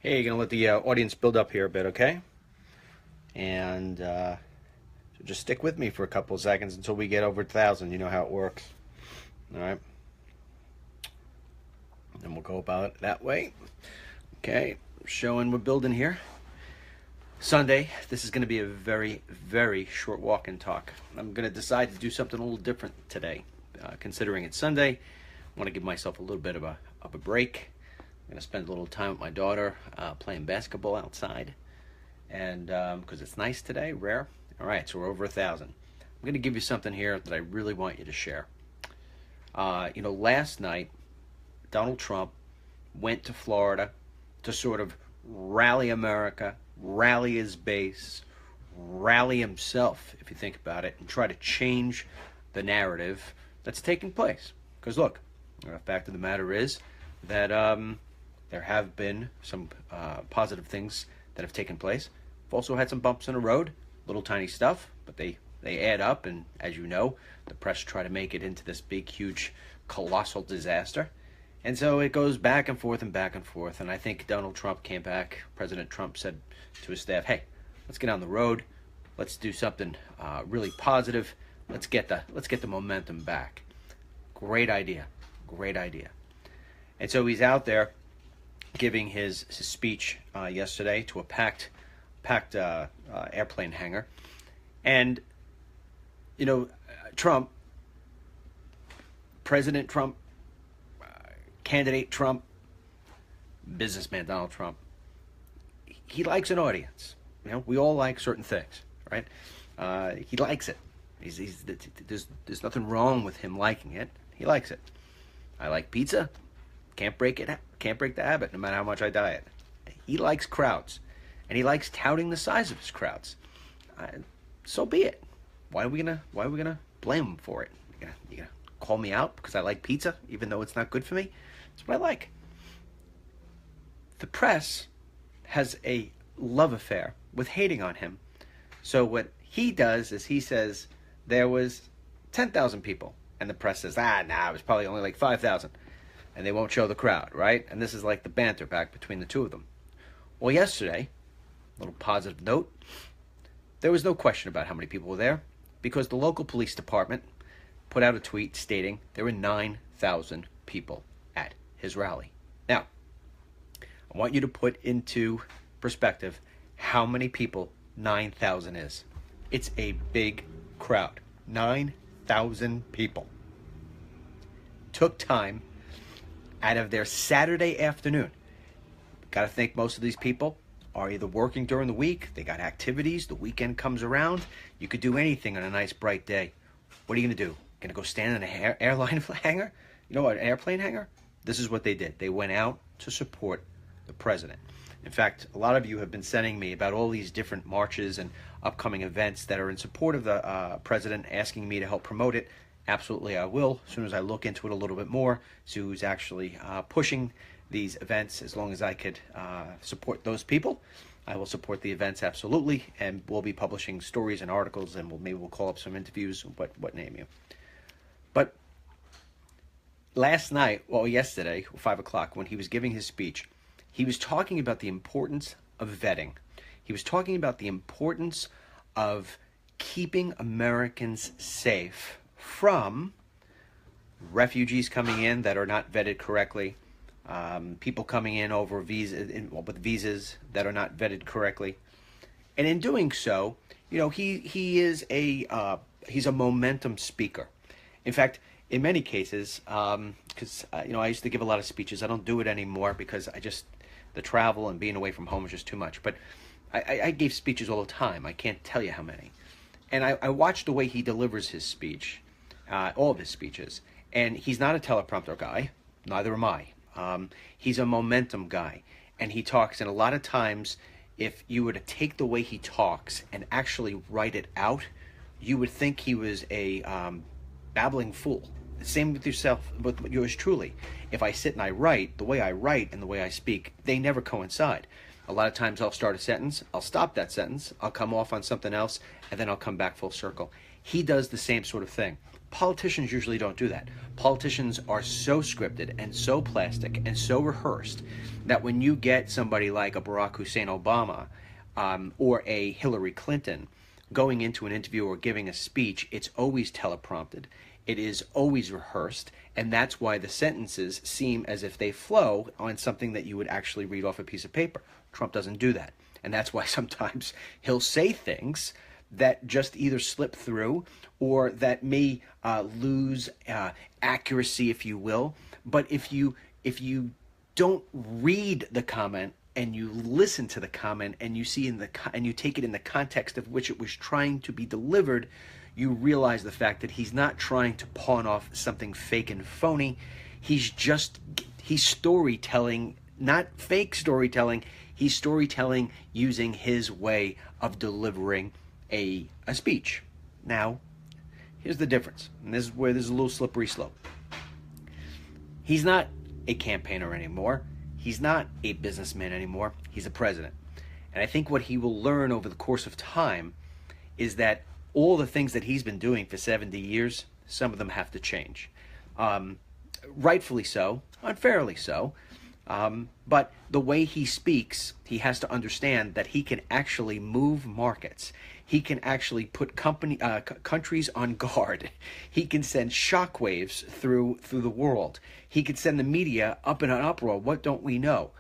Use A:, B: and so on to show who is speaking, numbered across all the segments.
A: Hey, you're gonna let the audience build up here a bit, okay? And so just stick with me for a couple of seconds until we get over 1,000. You know how it works. All right. And we'll go about it that way. Okay, showing we're building here. Sunday, this is going to be a very, very short walk and talk. I'm going to decide to do something a little different today. Considering it's Sunday, I want to give myself a little bit of a break. I'm going to spend a little time with my daughter playing basketball outside. And because it's nice today, rare. All right, so we're over 1,000. I'm going to give you something here that I really want you to share. Last night, Donald Trump went to Florida to sort of rally America, rally his base, rally himself, if you think about it, and try to change the narrative that's taking place. Because look, the fact of the matter is that there have been some positive things that have taken place. We've also had some bumps in the road, little tiny stuff, but they add up, and as you know, the press try to make it into this big, huge, colossal disaster. And so it goes back and forth and back and forth. And I think Donald Trump came back. President Trump said to his staff, "Hey, let's get on the road. Let's do something really positive. Let's get the momentum back." Great idea, great idea. And so he's out there giving his speech yesterday to a packed airplane hangar, and Trump, President Trump, candidate Trump, businessman Donald Trump, he likes an audience. We all like certain things, right? He likes it. There's nothing wrong with him liking it. He likes it. I like pizza. Can't break it. Can't break the habit, no matter how much I diet. He likes crowds, and he likes touting the size of his crowds. So be it. Why are we gonna blame him for it? You gonna call me out because I like pizza, even though it's not good for me? That's what I like. The press has a love affair with hating on him. So what he does is he says there was 10,000 people, and the press says, it was probably only like 5,000, and they won't show the crowd, right? And this is like the banter back between the two of them. Well, yesterday, a little positive note, there was no question about how many people were there, because the local police department put out a tweet stating there were 9,000 people at his rally. Now, I want you to put into perspective how many people 9,000 is. It's a big crowd. 9,000 people took time out of their Saturday afternoon. Got to think most of these people are either working during the week, they got activities, the weekend comes around. You could do anything on a nice bright day. What are you going to do? Going to go stand in an airline hangar? You know what, an airplane hangar? This is what they did. They went out to support the president. In fact, a lot of you have been sending me about all these different marches and upcoming events that are in support of the president, asking me to help promote it. Absolutely, I will, as soon as I look into it a little bit more, see who's actually pushing these events. As long as I could support those people, I will support the events, absolutely, and we'll be publishing stories and articles, and maybe we'll call up some interviews, what name you. But yesterday, 5 o'clock, when he was giving his speech, he was talking about the importance of vetting. He was talking about the importance of keeping Americans safe from refugees coming in that are not vetted correctly, people coming in over with visas that are not vetted correctly. And in doing so, he's a momentum speaker. In fact, in many cases, because I used to give a lot of speeches. I don't do it anymore because the travel and being away from home is just too much. But I gave speeches all the time. I can't tell you how many. And I watched the way he delivers his speech, all of his speeches. And he's not a teleprompter guy. Neither am I. He's a momentum guy. And he talks, and a lot of times, if you were to take the way he talks and actually write it out, you would think he was a babbling fool. Same with yourself, with yours truly. If I sit and I write, the way I write and the way I speak, they never coincide. A lot of times I'll start a sentence, I'll stop that sentence, I'll come off on something else, and then I'll come back full circle. He does the same sort of thing. Politicians usually don't do that. Politicians are so scripted and so plastic and so rehearsed that when you get somebody like a Barack Hussein Obama or a Hillary Clinton going into an interview or giving a speech, it's always teleprompted. It is always rehearsed, and that's why the sentences seem as if they flow on something that you would actually read off a piece of paper. Trump doesn't do that. And that's why sometimes he'll say things that just either slip through or that may lose accuracy, if you will. But if you don't read the comment and you listen to the comment and you see and you take it in the context of which it was trying to be delivered, you realize the fact that he's not trying to pawn off something fake and phony. He's storytelling, not fake storytelling. He's storytelling using his way of delivering a speech. Now, here's the difference, and this is where there's a little slippery slope. He's not a campaigner anymore. He's not a businessman anymore. He's a president. And I think what he will learn over the course of time is that all the things that he's been doing for 70 years, some of them have to change. Rightfully so, unfairly so. But the way he speaks, he has to understand that he can actually move markets. He can actually put countries on guard. He can send shockwaves through the world. He can send the media up in an uproar. What don't we know?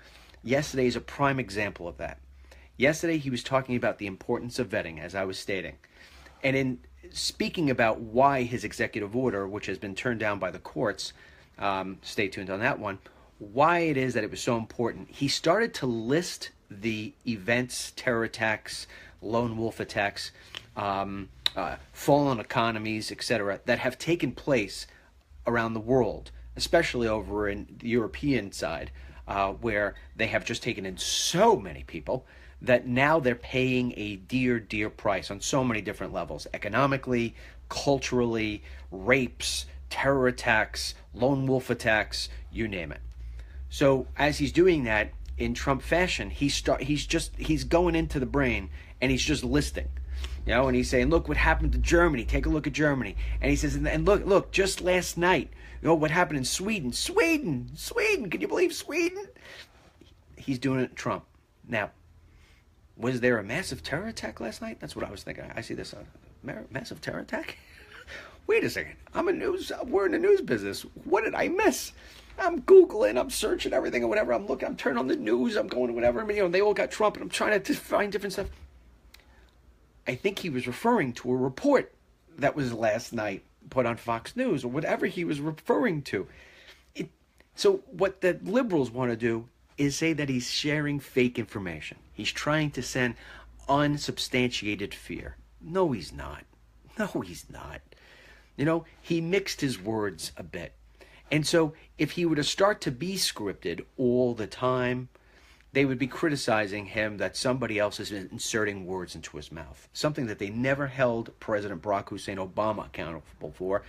A: Yesterday is a prime example of that. Yesterday he was talking about the importance of vetting, as I was stating. And in speaking about why his executive order, which has been turned down by the courts, stay tuned on that one, why it is that it was so important, he started to list the events, terror attacks, lone wolf attacks, fallen economies, etc., that have taken place around the world, especially over in the European side, where they have just taken in so many people that now they're paying a dear, dear price on so many different levels, economically, culturally, rapes, terror attacks, lone wolf attacks, you name it. So as he's doing that in Trump fashion, he's going into the brain and he's just listing, and he's saying, look what happened to Germany. Take a look at Germany. And he says, and look, just last night, what happened in Sweden. Sweden. Can you believe Sweden? He's doing it to Trump. Now, was there a massive terror attack last night? That's what I was thinking. I see this massive terror attack. Wait a second. We're in the news business. What did I miss? I'm Googling, I'm searching everything or whatever. I'm looking, I'm turning on the news, I'm going to whatever. I mean, they all got Trump, and I'm trying to find different stuff. I think he was referring to a report that was last night put on Fox News or whatever he was referring to. So what the liberals want to do is say that he's sharing fake information. He's trying to send unsubstantiated fear. No, he's not. He mixed his words a bit. And so if he were to start to be scripted all the time, they would be criticizing him that somebody else is inserting words into his mouth, something that they never held President Barack Hussein Obama accountable for,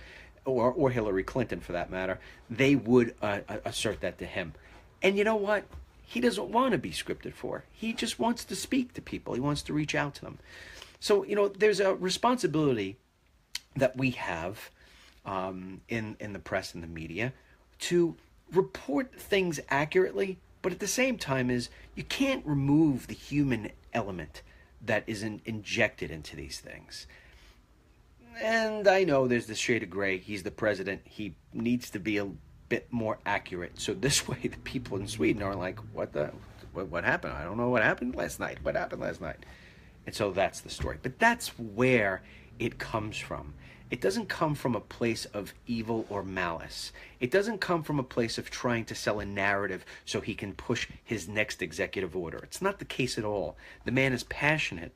A: or Hillary Clinton for that matter. They would assert that to him. And you know what? He doesn't want to be scripted for. He just wants to speak to people. He wants to reach out to them. So, there's a responsibility that we have in the press and the media to report things accurately, but at the same time you can't remove the human element that is injected into these things. And I know there's this shade of gray. He's the president. He needs to be a bit more accurate. So this way the people in Sweden are like, what happened? I don't know what happened last night. What happened last night? And so that's the story. But that's where it comes from. It doesn't come from a place of evil or malice. It doesn't come from a place of trying to sell a narrative so he can push his next executive order. It's not the case at all. The man is passionate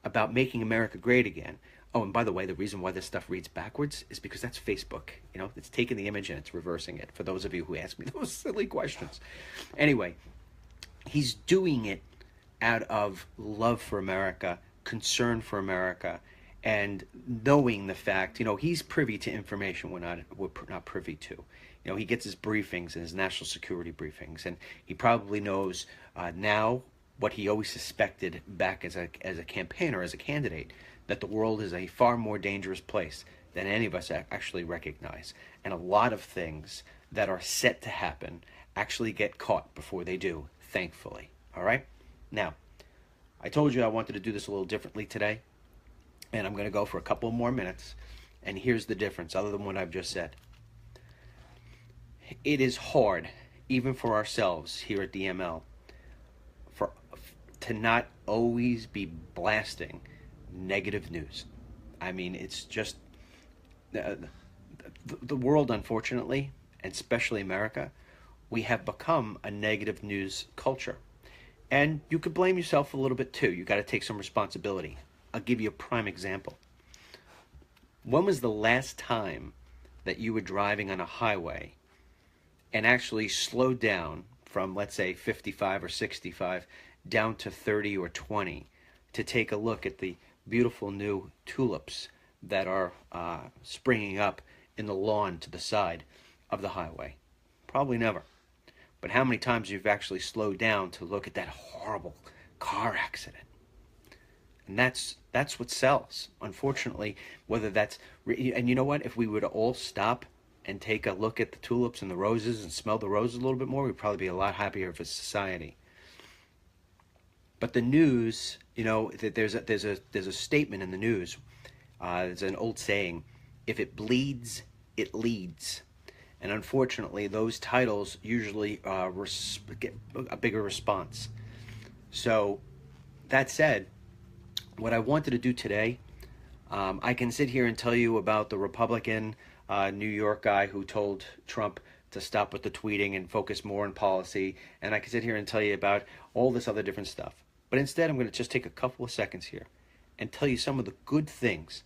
A: about making America great again. Oh, and by the way, the reason why this stuff reads backwards is because that's Facebook. It's taking the image and it's reversing it, for those of you who ask me those silly questions. Anyway, he's doing it out of love for America, concern for America, and knowing the fact, he's privy to information we're not privy to. He gets his briefings and his national security briefings, and he probably knows now what he always suspected back as a campaigner, as a candidate, that the world is a far more dangerous place than any of us actually recognize. And a lot of things that are set to happen actually get caught before they do, thankfully. All right? Now, I told you I wanted to do this a little differently today, and I'm going to go for a couple more minutes. And here's the difference, other than what I've just said. It is hard, even for ourselves here at DML, to not always be blasting negative news. I mean, it's just the world, unfortunately, and especially America, we have become a negative news culture. And you could blame yourself a little bit too. You got to take some responsibility. I'll give you a prime example. When was the last time that you were driving on a highway and actually slowed down from, let's say, 55 or 65 down to 30 or 20 to take a look at the beautiful new tulips that are springing up in the lawn to the side of the highway? Probably never. But how many times you've actually slowed down to look at that horrible car accident? And that's what sells, unfortunately. Whether that's, and you know what? If we were to all stop and take a look at the tulips and the roses and smell the roses a little bit more, we'd probably be a lot happier as a society. But the news, you know, there's a statement in the news. It's an old saying: "If it bleeds, it leads." And unfortunately, those titles usually get a bigger response. So, that said, what I wanted to do today, I can sit here and tell you about the Republican New York guy who told Trump to stop with the tweeting and focus more on policy. And I can sit here and tell you about all this other different stuff. But instead, I'm going to just take a couple of seconds here and tell you some of the good things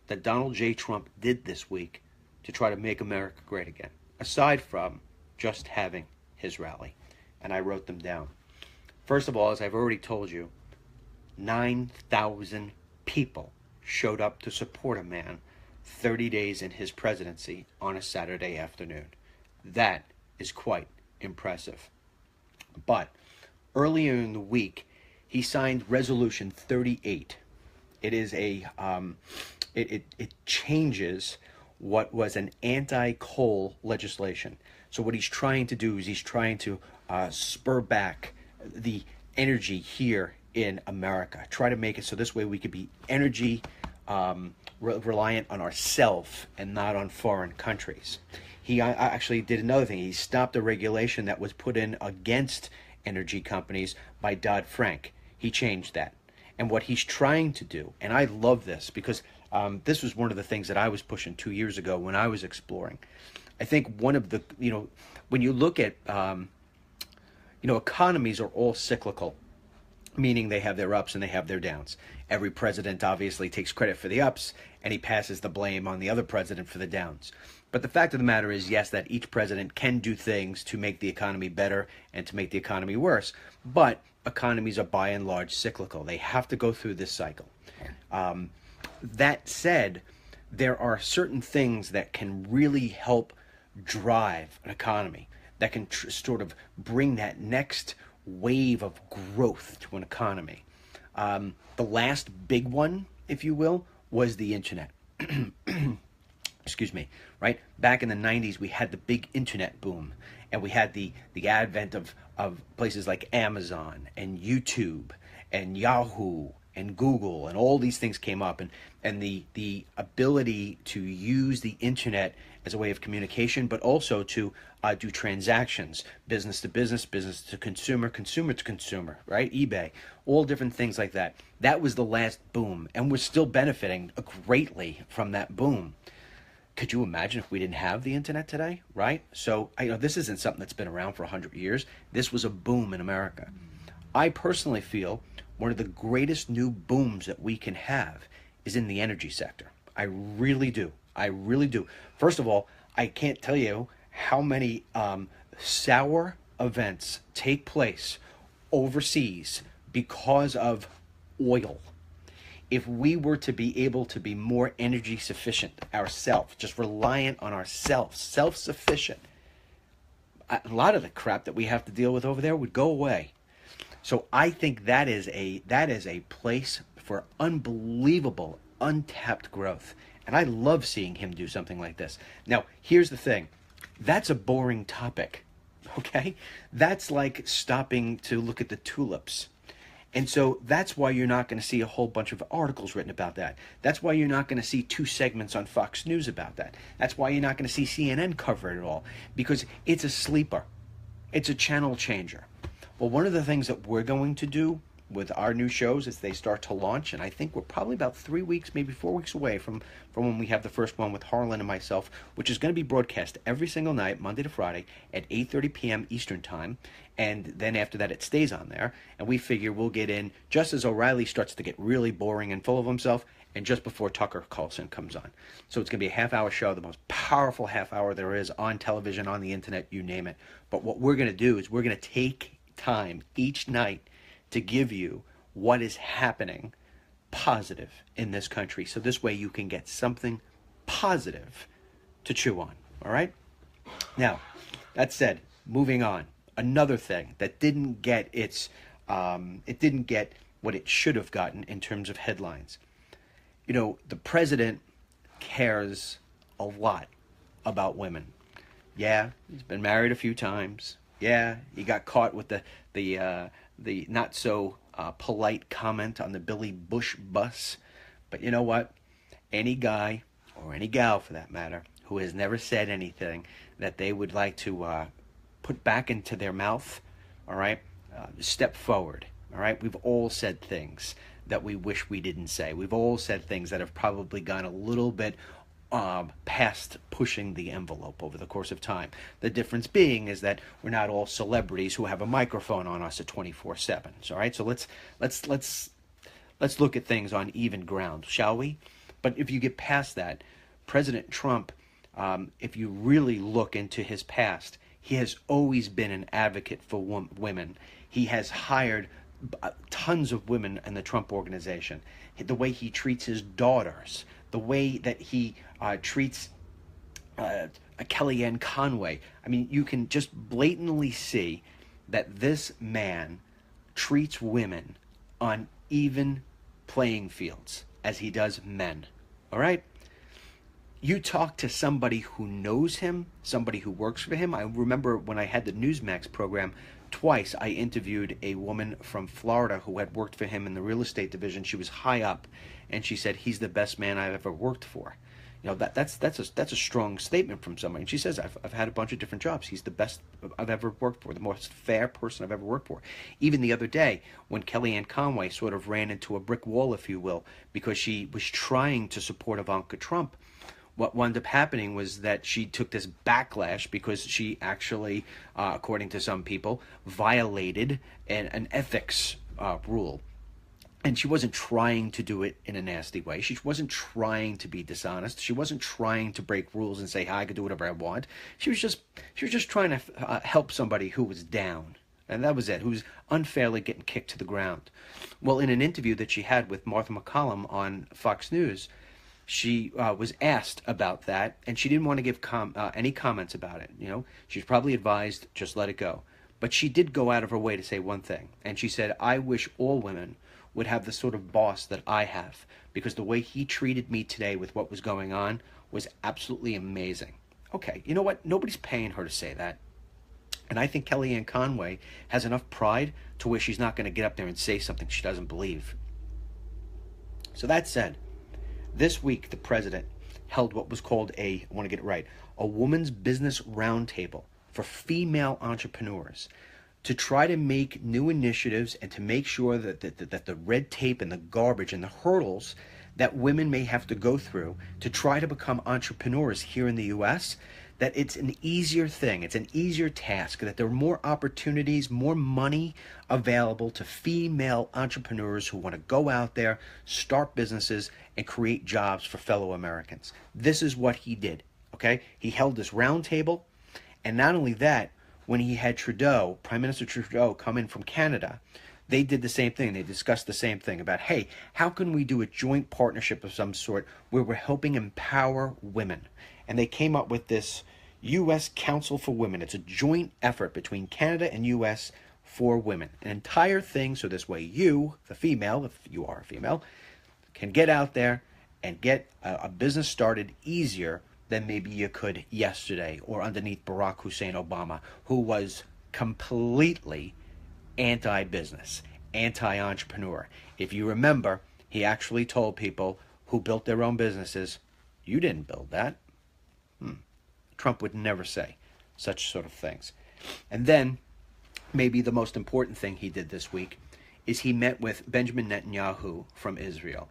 A: that Donald J. Trump did this week to try to make America great again, aside from just having his rally. And I wrote them down. First of all, as I've already told you, 9,000 people showed up to support a man 30 days in his presidency on a Saturday afternoon. That is quite impressive. But earlier in the week, he signed Resolution 38. It is it changes what was an anti-coal legislation. So what he's trying to do is he's trying to spur back the energy here in America. Try to make it so this way we could be energy reliant on ourselves and not on foreign countries. He actually did another thing. He stopped a regulation that was put in against energy companies by Dodd-Frank. He changed that. And what he's trying to do, and I love this because this was one of the things that I was pushing 2 years ago when I was exploring. I think one of the, when you look at, economies are all cyclical, meaning they have their ups and they have their downs. Every president obviously takes credit for the ups, and he passes the blame on the other president for the downs. But the fact of the matter is, yes, that each president can do things to make the economy better and to make the economy worse, but economies are by and large cyclical. They have to go through this cycle. That said, there are certain things that can really help drive an economy, that can sort of bring that next wave of growth to an economy. The last big one, if you will, was the internet. Excuse me, right? Back in the 90s, we had the big internet boom, and we had the advent of places like Amazon and YouTube and Yahoo and Google, and all these things came up, and the ability to use the internet as a way of communication, but also to do transactions, business to business, business to consumer, consumer to consumer, right? eBay, all different things like that. That was the last boom, and we're still benefiting greatly from that boom. Could you imagine if we didn't have the internet today, right? So, this isn't something that's been around for 100 years. This was a boom in America. I personally feel one of the greatest new booms that we can have is in the energy sector. I really do. I really do. First of all, I can't tell you how many sour events take place overseas because of oil. If we were to be able to be more energy sufficient ourselves, just reliant on ourselves, self-sufficient, a lot of the crap that we have to deal with over there would go away. So I think that is a place for unbelievable, untapped growth. And I love seeing him do something like this. Now, here's the thing. That's a boring topic, okay? That's like stopping to look at the tulips. And so that's why you're not going to see a whole bunch of articles written about that. That's why you're not going to see 2 segments on Fox News about that. That's why you're not going to see CNN cover it at all, because it's a sleeper. It's a channel changer. Well, one of the things that we're going to do with our new shows as they start to launch, and I think we're probably about 3 weeks, maybe 4 weeks away from when we have the first one with Harlan and myself, which is going to be broadcast every single night, Monday to Friday, at 8:30 p.m. Eastern Time. And then after that, it stays on there. And we figure we'll get in just as O'Reilly starts to get really boring and full of himself, and just before Tucker Carlson comes on. So it's going to be a half-hour show, the most powerful half hour there is on television, on the internet, you name it. But what we're going to do is we're going to take time each night to give you what is happening positive in this country. So this way you can get something positive to chew on. All right? Now, that said, moving on. Another thing that didn't get it didn't get what it should have gotten in terms of headlines. You know, the president cares a lot about women. Yeah, he's been married a few times. Yeah, he got caught with the not so polite comment on the Billy Bush bus. But you know what? Any guy, or any gal for that matter, who has never said anything that they would like to put back into their mouth, all right, step forward. All right, we've all said things that we wish we didn't say. We've all said things that have probably gone a little bit past pushing the envelope over the course of time. The difference being is that we're not all celebrities who have a microphone on us at 24/7. All right, so let's look at things on even ground, shall we? But if you get past that, President Trump, if you really look into his past, he has always been an advocate for women. He has hired tons of women in the Trump organization. The way he treats his daughters, the way that he treats Kellyanne Conway. I mean, you can just blatantly see that this man treats women on even playing fields as he does men. All right? You talk to somebody who knows him, somebody who works for him. I remember when I had the Newsmax program, twice I interviewed a woman from Florida who had worked for him in the real estate division. She was high up, and she said, he's the best man I've ever worked for. You know, that's a strong statement from somebody. And she says, I've had a bunch of different jobs. He's the best I've ever worked for, the most fair person I've ever worked for. Even the other day, when Kellyanne Conway sort of ran into a brick wall, if you will, because she was trying to support Ivanka Trump, what wound up happening was that she took this backlash because she actually, according to some people, violated an ethics rule. And she wasn't trying to do it in a nasty way. She wasn't trying to be dishonest. She wasn't trying to break rules and say, I could do whatever I want. She was just trying to help somebody who was down. And that was it, who was unfairly getting kicked to the ground. Well, in an interview that she had with Martha McCallum on Fox News, she was asked about that, and she didn't want to give any comments about it. You know, she was probably advised, just let it go. But she did go out of her way to say one thing, and she said, I wish all women would have the sort of boss that I have, because the way he treated me today with what was going on was absolutely amazing. Okay, you know what? Nobody's paying her to say that. And I think Kellyanne Conway has enough pride to where she's not going to get up there and say something she doesn't believe. So that said, this week the president held what was called I want to get it right, a woman's business roundtable for female entrepreneurs, to try to make new initiatives and to make sure that the red tape and the garbage and the hurdles that women may have to go through to try to become entrepreneurs here in the U.S., that it's an easier thing, it's an easier task, that there are more opportunities, more money available to female entrepreneurs who want to go out there, start businesses, and create jobs for fellow Americans. This is what he did, okay? He held this roundtable, and not only that, when he had Trudeau, Prime Minister Trudeau, come in from Canada, they did the same thing. They discussed the same thing about, hey, how can we do a joint partnership of some sort where we're helping empower women? And they came up with this U.S. Council for Women. It's a joint effort between Canada and U.S. for women. An entire thing, so this way you, the female, if you are a female, can get out there and get a business started easier than maybe you could yesterday or underneath Barack Hussein Obama, who was completely anti-business, anti-entrepreneur. If you remember, he actually told people who built their own businesses, you didn't build that. Trump would never say such sort of things. And then, maybe the most important thing he did this week is he met with Benjamin Netanyahu from Israel,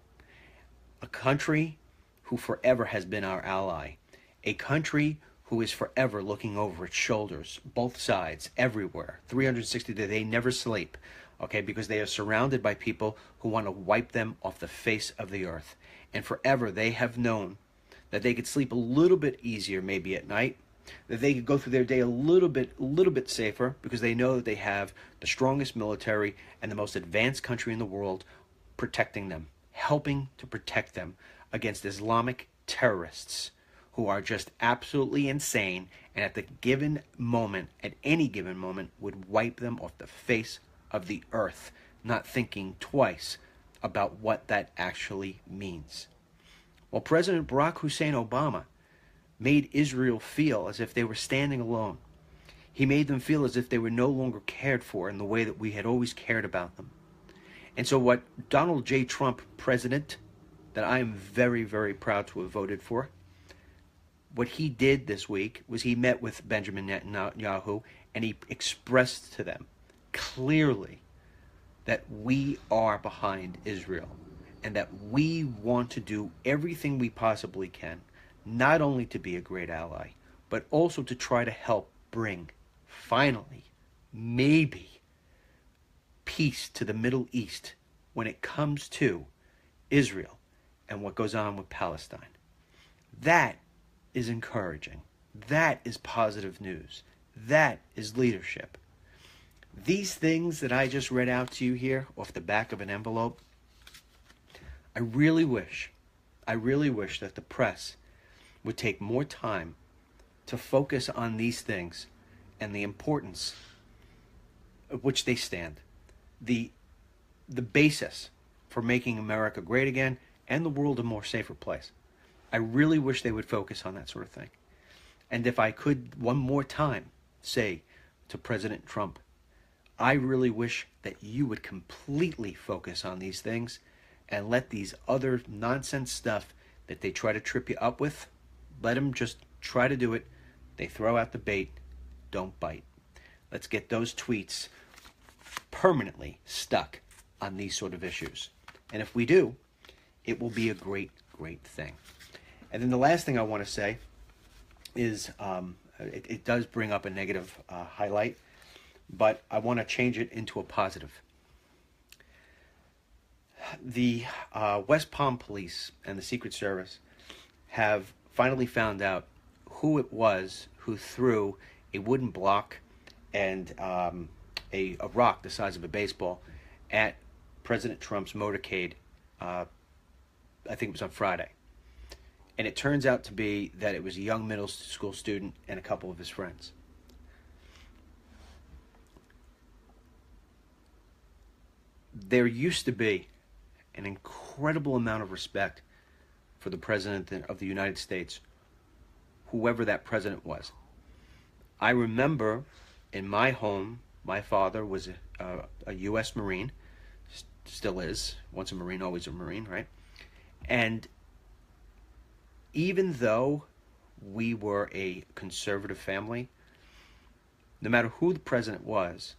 A: a country who forever has been our ally, a country who is forever looking over its shoulders, both sides, everywhere, 360 days. They never sleep, okay, because they are surrounded by people who want to wipe them off the face of the earth. And forever they have known that they could sleep a little bit easier maybe at night, that they could go through their day a little bit safer, because they know that they have the strongest military and the most advanced country in the world protecting them, helping to protect them against Islamic terrorists who are just absolutely insane, and at the given moment, at any given moment, would wipe them off the face of the earth, not thinking twice about what that actually means. Well, President Barack Hussein Obama made Israel feel as if they were standing alone. He made them feel as if they were no longer cared for in the way that we had always cared about them. And so what Donald J. Trump, president, that I am very, very proud to have voted for, what he did this week was he met with Benjamin Netanyahu and he expressed to them clearly that we are behind Israel and that we want to do everything we possibly can, not only to be a great ally, but also to try to help bring, finally, maybe, peace to the Middle East when it comes to Israel and what goes on with Palestine. That is encouraging. That is positive news. That is leadership. These things that I just read out to you here off the back of an envelope, I really wish that the press would take more time to focus on these things and the importance of which they stand. The basis for making America great again and the world a more safer place. I really wish they would focus on that sort of thing. And if I could one more time say to President Trump, I really wish that you would completely focus on these things and let these other nonsense stuff that they try to trip you up with, let them just try to do it. They throw out the bait, don't bite. Let's get those tweets permanently stuck on these sort of issues. And if we do, it will be a great, great thing. And then the last thing I want to say is it does bring up a negative highlight, but I want to change it into a positive. The West Palm Police and the Secret Service have finally found out who it was who threw a wooden block and a rock the size of a baseball at President Trump's motorcade. I think it was on Friday. And it turns out to be that it was a young middle school student and a couple of his friends. There used to be an incredible amount of respect for the President of the United States, whoever that president was. I remember in my home, my father was a U.S. Marine, still is. Once a Marine, always a Marine, right? And even though we were a conservative family, no matter who the president was,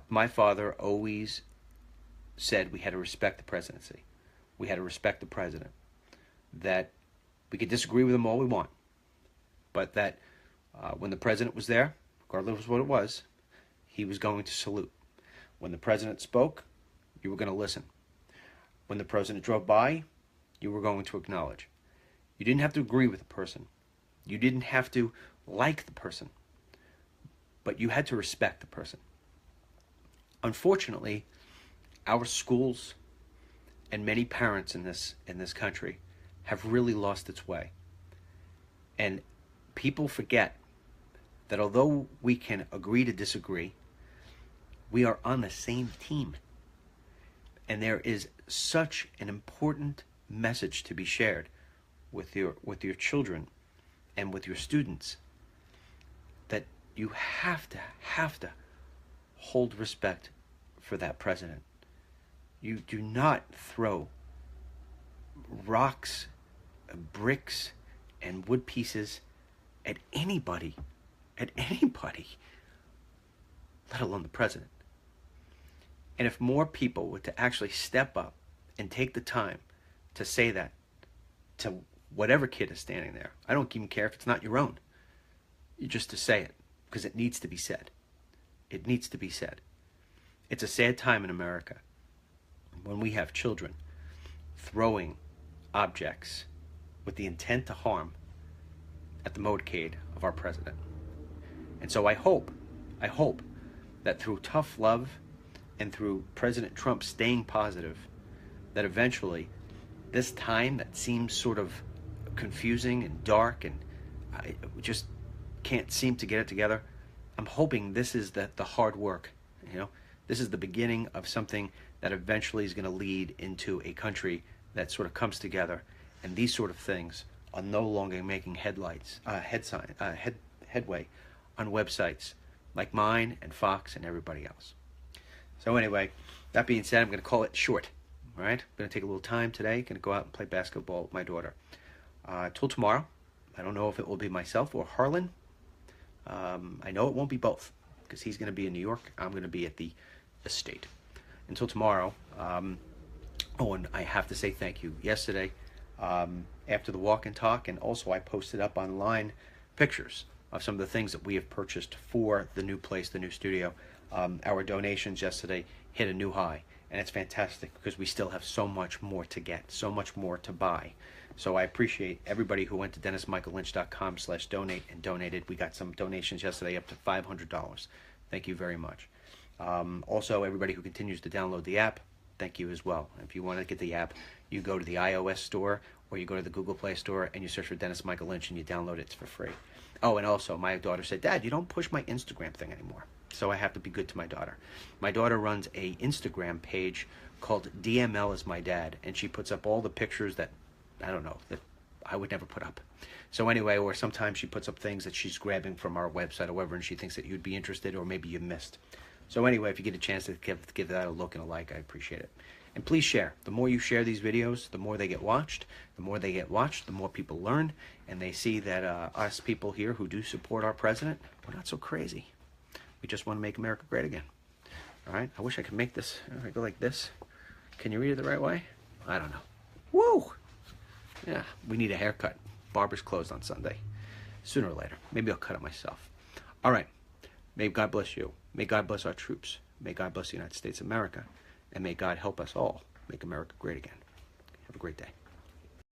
A: my father always said we had to respect the presidency. We had to respect the president. That we could disagree with him all we want, but that when the president was there, regardless of what it was, he was going to salute. When the president spoke, you were going to listen. When the president drove by, you were going to acknowledge. You didn't have to agree with the person. You didn't have to like the person, but you had to respect the person. Unfortunately, our schools and many parents in this country have really lost its way. And people forget that although we can agree to disagree, we are on the same team. And there is such an important message to be shared with your children and with your students, that you have to hold respect for that president. You do not throw rocks, bricks, and wood pieces at anybody, let alone the president. And if more people were to actually step up and take the time to say that to whatever kid is standing there, I don't even care if it's not your own, just to say it, because it needs to be said. It needs to be said. It's a sad time in America when we have children throwing objects with the intent to harm at the motorcade of our president. And so I hope that through tough love and through President Trump staying positive, that eventually this time that seems sort of confusing and dark and I just can't seem to get it together, I'm hoping this is the hard work. This is the beginning of something that eventually is going to lead into a country that sort of comes together, and these sort of things are no longer making headway on websites like mine and Fox and everybody else. So anyway, that being said, I'm going to call it short. All right, I'm going to take a little time today. Going to go out and play basketball with my daughter. Till tomorrow. I don't know if it will be myself or Harlan. I know it won't be both, because he's going to be in New York. I'm going to be at the estate. Until tomorrow. Oh, and I have to say thank you. Yesterday, after the walk and talk, and also I posted up online pictures of some of the things that we have purchased for the new place, the new studio. Our donations yesterday hit a new high, and it's fantastic because we still have so much more to get, so much more to buy. So I appreciate everybody who went to DennisMichaelLynch.com/donate and donated. We got some donations yesterday up to $500. Thank you very much. Also, everybody who continues to download the app, thank you as well. If you want to get the app, you go to the iOS store or you go to the Google Play Store and you search for Dennis Michael Lynch and you download it. It's for free. Oh, and also my daughter said, Dad, you don't push my Instagram thing anymore. So I have to be good to my daughter. My daughter runs a Instagram page called DML is my dad, and she puts up all the pictures that, I don't know, that I would never put up. So anyway, or sometimes she puts up things that she's grabbing from our website or whatever, and she thinks that you'd be interested or maybe you missed. So anyway, if you get a chance to give that a look and a like, I appreciate it. And please share. The more you share these videos, the more they get watched. The more they get watched, the more people learn, and they see that us people here who do support our president, we're not so crazy. We just want to make America great again. All right? I wish I could make this. I go like this. Can you read it the right way? I don't know. Woo! Yeah, we need a haircut. Barber's closed on Sunday. Sooner or later. Maybe I'll cut it myself. All right. May God bless you. May God bless our troops. May God bless the United States of America. And may God help us all make America great again. Have a great day.